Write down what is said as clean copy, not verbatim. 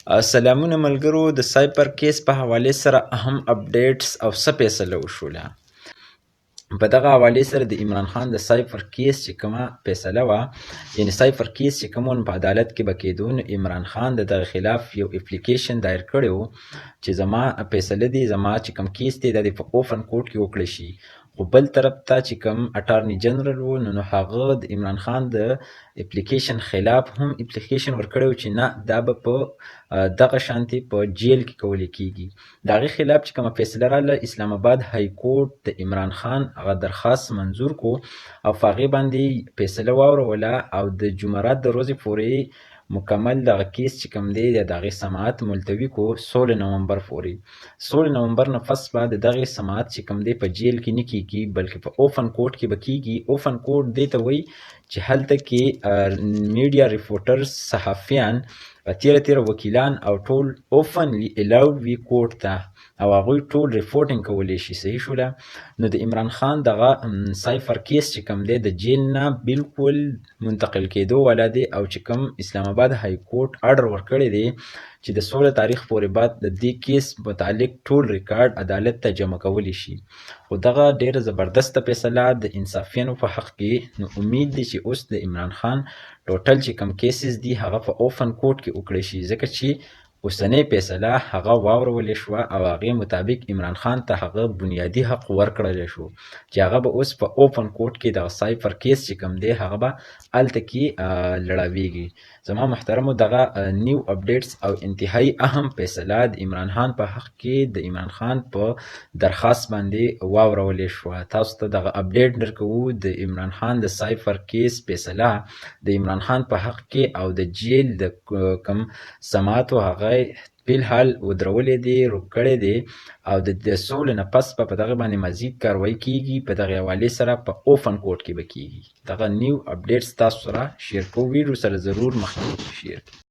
سلامونه ملګرو، د سایبر کیس په حوالې سره اهم اپډیټس او څه فیصله وشوله. په دغه حوالې سره د عمران خان د سایبر کیس چې کومه فیصله وه، یعنې سایبر کیس چې کوم په عدالت کې به کېدو، نو عمران خان د دغه خلاف یو اپلیکیشن دایر کړی و چې زما فیصله دي، زما چې کوم کیس دی دا دې په اوپن کورټ کې وکړی شي. خو بل طرف ته چې کوم اټارني جنرال و، نو هغه د عمران خان د اپلیکیشن خلاف هم اپلیکیشن ورکړی و چې نه، دا به په دغه شانتې په جیل کې کولی کېږي. د هغې خلاف چې کومه فیصله راغله، اسلام آباد های کورټ د عمران خان هغه درخواست منظور کو او په هغې باندې فیصله واوروله او د جمعرات د ورځې پورې مکمل دغه کیس چې کوم دی د هغې سماعت ملتوي کو 16 نومبر پورې. 16 نومبر نه پس به د دغې سماعت چې کوم دی په جیل کې نه کېږي، بلکې په اوپن کورټ کې به کېږي. اوپن کورټ دې ته وایي چې هلته کې میډیا ریپورټرز، صحافیان، تیره وکیلان او ټول اوپنلی الاود وي کورټ ته، او هغوی ټول ریپورټینګ کولی شي. صحیح شوله. نو د عمران خان دغه سایفر کیس چې کوم دی د جیل نه بالکل منتقل کېدو والا دی، او چې کوم اسلام آباد های کورټ اډر ورکړی دی چې د 16 تاریخ پورې بعد د دې کیس متعلق ټول ریکارډ عدالت ته جمع کولی شي. خو دغه ډیره زبردسته فیصله د انصافیانو په حق کې. نو امید دی چې اوس د عمران خان ټوټل چې کوم کیسز دي هغه په اوپن کورټ کې وکړی شي، ځکه چې اوسنۍ فیصله هغه واورولې شوه او هغې مطابق عمران خان ته هغه بنیادي حق ورکړلی شو چې هغه به اوس په اوپن کورټ کې دغه سایفر کیس چې کوم دی هغه به هلته کې لړاویږي. زما محترمو، دغه نیو اپډیټس او انتهایی اهم فیصله د عمران خان په حق کې د عمران خان په درخواست باندې واورولې شوه. تاسو ته دغه اپډیټ درکوو د عمران خان د سایفر کیس فیصله د عمران خان په حق کې او د جیل د کم سماعتو هغه فیلحال ودرولې دي، روک کړی دی، او د 16 نه پس په دغه باندې مزید کاروایی کېږي. په دغه حوالې سره په اوپن کورټ کې به کېږي. دغه نیو اپډیټس تاسو سره شیر کوو، ویډیو سره ضرور مخکې شیر